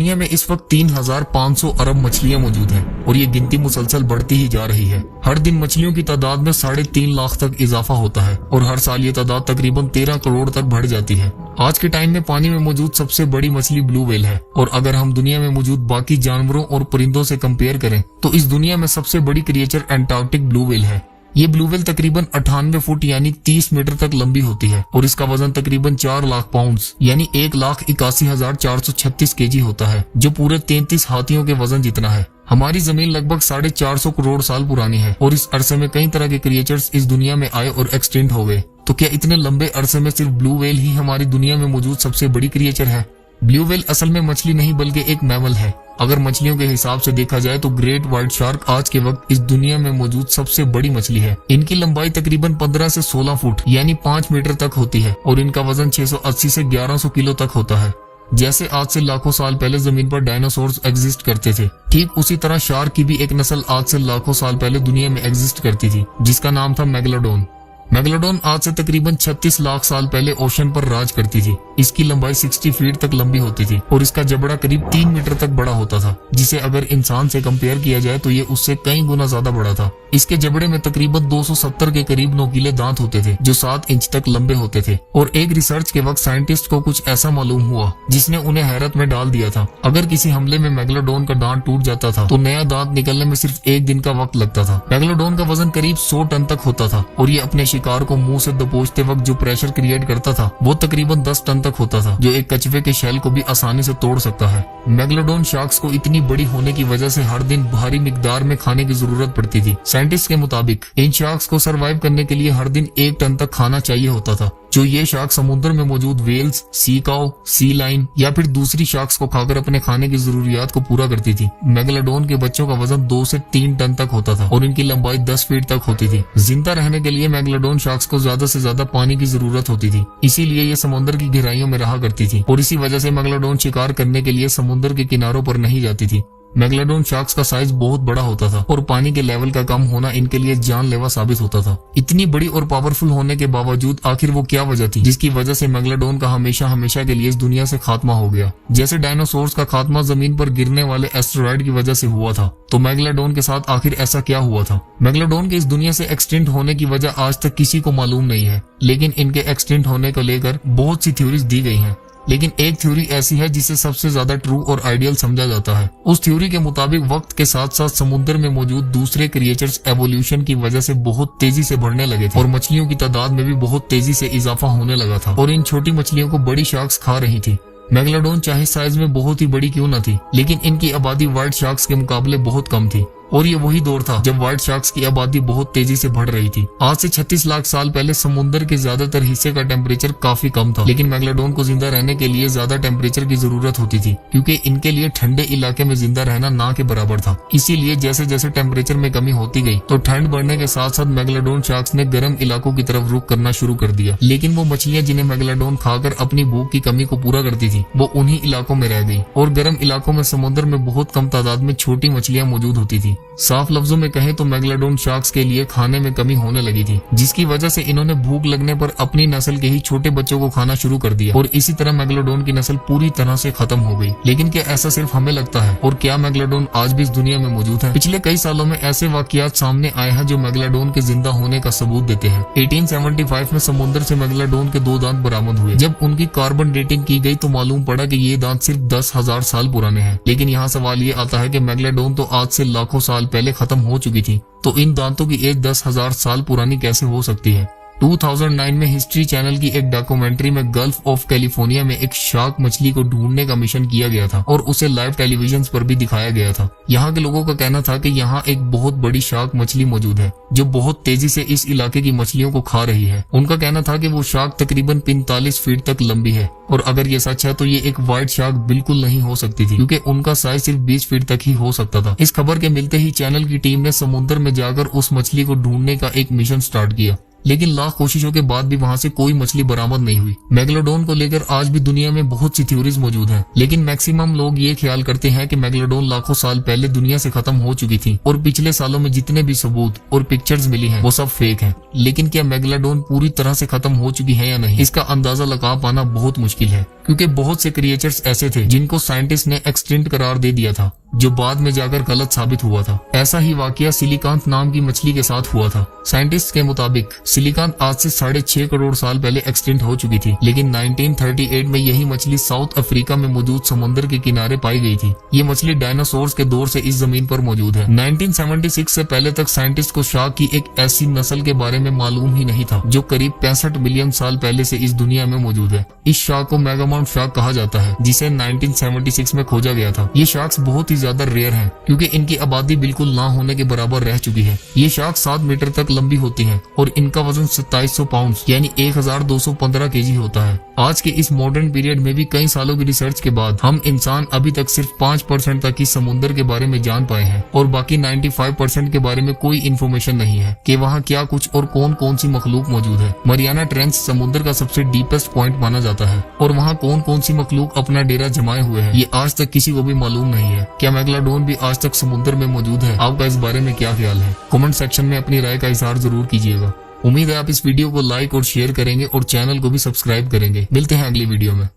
दुनिया में इस वक्त 3,500 अरब मछलियां मौजूद हैं और ये गिनती मुसलसल बढ़ती ही जा रही है। हर दिन मछलियों की तादाद में 3.5 लाख तक इजाफा होता है और हर साल ये तादाद तकरीबन 13 करोड़ तक बढ़ जाती है। आज के टाइम में पानी में मौजूद सबसे बड़ी मछली ब्लू व्हेल है और अगर हम दुनिया में मौजूद बाकी जानवरों और परिंदों से कंपेयर करें तो इस दुनिया में सबसे बड़ी क्रिएचर एंटार्क्टिक ब्लू व्हेल है। ये ब्लू व्हेल तकरीबन 98 फुट यानी 30 मीटर तक लंबी होती है और इसका वजन तकरीबन 4 लाख पाउंड्स यानी 1,81,436 केजी होता है, जो पूरे 33 हाथियों के वजन जितना है। हमारी जमीन लगभग 450 करोड़ साल पुरानी है और इस अरसे में कई तरह के क्रिएचर्स इस दुनिया में आए और एक्सटिंक्ट हो गए। तो क्या इतने लंबे अरसे में सिर्फ ब्लू व्हेल ही हमारी दुनिया में मौजूद सबसे बड़ी क्रिएचर है? ब्लू व्हेल असल में मछली नहीं बल्कि एक मैमल है। अगर मछलियों के हिसाब से देखा जाए तो ग्रेट व्हाइट शार्क आज के वक्त इस दुनिया में मौजूद सबसे बड़ी मछली है। इनकी लंबाई तकरीबन 15 से 16 फुट यानी 5 मीटर तक होती है और इनका वजन 680 से 1100 किलो तक होता है। जैसे आज से लाखों साल पहले जमीन पर डायनासोर्स एग्जिस्ट करते थे, ठीक उसी तरह शार्क की भी एक नस्ल आज से लाखों साल पहले दुनिया में एग्जिस्ट करती थी, जिसका नाम था मेगलोडोन। मेगलोडोन आज से तकरीबन 36 लाख साल पहले ओशन पर राज करती थी। इसकी लंबाई 60 फीट तक लंबी होती थी और इसका जबड़ा करीब 3 मीटर तक बड़ा होता था, जिसे अगर इंसान से कंपेयर किया जाए तो ये उससे कई गुना ज्यादा बड़ा था। इसके जबड़े में तकरीबन 270 के करीब नोकीले दांत होते थे जो 7 इंच तक लंबे होते थे और एक रिसर्च के वक्त साइंटिस्ट को कुछ ऐसा मालूम हुआ जिसने उन्हें हैरत में डाल दिया था। अगर किसी हमले में मेगलोडोन का दांत टूट जाता था तो नया दांत निकलने में सिर्फ 1 दिन का वक्त लगता था। मेगलोडोन का वजन करीब 100 टन तक होता था और ये अपने शिकार को मुंह से दबोचते वक्त जो प्रेशर क्रिएट करता था वो तकरीबन 10 टन तक होता था, जो एक कछुए के शेल को भी आसानी से तोड़ सकता है। मेगलोडोन शार्क्स को इतनी बड़ी होने की वजह से हर दिन भारी मिकदार में खाने की जरूरत पड़ती थी। साइंटिस्ट के मुताबिक इन शार्क्स को सरवाइव करने के लिए हर दिन 1 टन तक खाना चाहिए होता था, जो ये शार्क समुद्र में मौजूद वेल्स, सी काउ, सी लाइन या फिर दूसरी शार्क्स को खाकर अपने खाने की जरूरियात को पूरा करती थी। मेगलोडोन के बच्चों का वजन 2 से 3 टन तक होता था और इनकी लंबाई 10 फीट तक होती थी। जिंदा रहने के लिए मेगलोडोन शार्क्स को ज्यादा से ज्यादा पानी की जरूरत होती थी, इसीलिए ये समुद्र की गहराइयों में रहा करती थी और इसी वजह से मेगलोडोन शिकार करने के लिए समुद्र के किनारों पर नहीं जाती थी। मेगलोडोन शार्क्स का साइज बहुत बड़ा होता था और पानी के लेवल का कम होना इनके लिए जानलेवा साबित होता था। इतनी बड़ी और पावरफुल होने के बावजूद आखिर वो क्या वजह थी जिसकी वजह से मेगलोडोन का हमेशा हमेशा के लिए इस दुनिया से खात्मा हो गया? जैसे डायनासोर्स का खात्मा जमीन पर गिरने वाले एस्टेरॉयड की वजह से हुआ था, तो मेगलोडोन के साथ आखिर ऐसा क्या हुआ था? मेगलोडोन के इस दुनिया से एक्सटिंक्ट होने की वजह आज तक किसी को मालूम नहीं है, लेकिन इनके एक्सटिंक्ट होने को लेकर बहुत सी थ्योरीज दी गई हैं। लेकिन एक थ्योरी ऐसी है जिसे सबसे ज्यादा ट्रू और आइडियल समझा जाता है। उस थ्योरी के मुताबिक वक्त के साथ साथ समुद्र में मौजूद दूसरे क्रिएचर्स एवोल्यूशन की वजह से बहुत तेजी से बढ़ने लगे थे और मछलियों की तादाद में भी बहुत तेजी से इजाफा होने लगा था और इन छोटी मछलियों को बड़ी शार्क्स खा रही थी। मेगलोडोन चाहे साइज में बहुत ही बड़ी क्यों न थी, लेकिन इनकी आबादी व्हाइट शार्क्स के मुकाबले बहुत कम थी और ये वही दौर था जब व्हाइट शार्क्स की आबादी बहुत तेजी से बढ़ रही थी। आज से 36 लाख साल पहले समुद्र के ज्यादातर हिस्से का टेम्परेचर काफी कम था, लेकिन मेगलोडोन को जिंदा रहने के लिए ज्यादा टेम्परेचर की जरूरत होती थी क्योंकि इनके लिए ठंडे इलाके में जिंदा रहना ना के बराबर था। इसीलिए जैसे जैसे टेम्परेचर में कमी होती गई तो ठंड बढ़ने के साथ साथ मेगलोडोन शार्क्स ने गर्म इलाकों की तरफ रुख करना शुरू कर दिया। लेकिन वो मछलियां जिन्हें मेगलोडोन खाकर अपनी भूख की कमी को पूरा करती थी वो उन्हीं इलाकों में रह गई और गर्म इलाकों में समुद्र में बहुत कम तादाद में छोटी मछलियां मौजूद होती थी। साफ लफ्जों में कहें तो मेगलोडोन शार्क्स के लिए खाने में कमी होने लगी थी, जिसकी वजह से इन्होंने भूख लगने पर अपनी नस्ल के ही छोटे बच्चों को खाना शुरू कर दिया और इसी तरह मेगलोडोन की नस्ल पूरी तरह से खत्म हो गई। लेकिन क्या ऐसा सिर्फ हमें लगता है और क्या मेगलोडोन आज भी इस दुनिया में मौजूद है? पिछले कई सालों में ऐसे वाकयात सामने आए हैं जो मेगलोडोन के जिंदा होने का सबूत देते हैं। 1875 में समुद्र से मेगलोडोन के 2 दांत बरामद हुए। जब उनकी कार्बन डेटिंग की गई तो मालूम पड़ा कि ये दांत सिर्फ 10,000 साल पुराने हैं। लेकिन यहाँ सवाल ये आता है कि मेगलोडोन तो आज से लाखों साल पहले खत्म हो चुकी थी, तो इन दांतों की एज 10,000 साल पुरानी कैसे हो सकती है? 2009 में हिस्ट्री चैनल की एक डॉक्यूमेंट्री में गल्फ ऑफ कैलिफोर्निया में एक शार्क मछली को ढूंढने का मिशन किया गया था और उसे लाइव टेलीविजन पर भी दिखाया गया था। यहाँ के लोगों का कहना था कि यहाँ एक बहुत बड़ी शार्क मछली मौजूद है जो बहुत तेजी से इस इलाके की मछलियों को खा रही है। उनका कहना था कि वो शार्क तकरीबन 45 फीट तक लंबी है और अगर ये सच है तो ये एक व्हाइट शार्क बिल्कुल नहीं हो सकती थी क्योंकि उनका साइज सिर्फ 20 फीट तक ही हो सकता था। इस खबर के मिलते ही चैनल की टीम ने समुद्र में जाकर उस मछली को ढूंढने का एक मिशन स्टार्ट किया। लेकिन लाख कोशिशों के बाद भी वहां से कोई मछली बरामद नहीं हुई। मेगलोडोन को लेकर आज भी दुनिया में बहुत सी थ्योरीज मौजूद हैं, लेकिन मैक्सिमम लोग ये ख्याल करते हैं कि मेगलोडोन लाखों साल पहले दुनिया से खत्म हो चुकी थी और पिछले सालों में जितने भी सबूत और पिक्चर्स मिली हैं वो सब फेक हैं। लेकिन क्या मेगलोडोन पूरी तरह से खत्म हो चुकी है या नहीं, इसका अंदाजा लगा पाना बहुत मुश्किल है, क्योंकि बहुत से क्रिएचर्स ऐसे थे जिनको साइंटिस्ट ने एक्सटिंक्ट करार दे दिया था, जो बाद में जाकर गलत साबित हुआ था। ऐसा ही वाकया सिलिकांत नाम की मछली के साथ हुआ था। साइंटिस्ट के मुताबिक सिलिकांत आज से 6.5 करोड़ साल पहले एक्सटिंक्ट हो चुकी थी, लेकिन 1938 में यही मछली साउथ अफ्रीका में मौजूद समुद्र के किनारे पाई गई थी। ये मछली डायनासोर्स के दौर से इस जमीन पर मौजूद है। 1976 से पहले तक साइंटिस्ट को शार्क की एक ऐसी नस्ल के बारे में मालूम ही नहीं था जो करीब 65 मिलियन साल पहले से इस दुनिया में मौजूद है। इस शार्क को मेगामाउंट शार्क कहा जाता है, जिसे 1976 में खोजा गया था। ये शार्क्स बहुत ही ज्यादा रेयर हैं, क्योंकि इनकी आबादी बिल्कुल ना होने के बराबर रह चुकी है। ये शार्क 7 मीटर तक लंबी होती हैं और इनका वजन 2700 पाउंड यानी 1215 केजी होता है। आज के इस मॉडर्न पीरियड में भी कई सालों की रिसर्च के बाद हम इंसान अभी तक सिर्फ 5% तक ही समुद्र के बारे में जान पाए हैं और बाकी 95% के बारे में कोई इन्फॉर्मेशन नहीं है कि वहाँ क्या कुछ और कौन कौन सी मखलूक मौजूद है। मरियाना ट्रेंच समुद्र का सबसे डीपेस्ट पॉइंट माना जाता है और वहाँ कौन कौन सी मखलूक अपना डेरा जमाए हुए है, ये आज तक किसी को भी मालूम नहीं है। क्या मेगलोडोन भी आज तक समुद्र में मौजूद है? आपका इस बारे में क्या ख्याल है? कमेंट सेक्शन में अपनी राय का इजहार जरूर कीजिएगा। उम्मीद है आप इस वीडियो को लाइक और शेयर करेंगे और चैनल को भी सब्सक्राइब करेंगे। मिलते हैं अगली वीडियो में।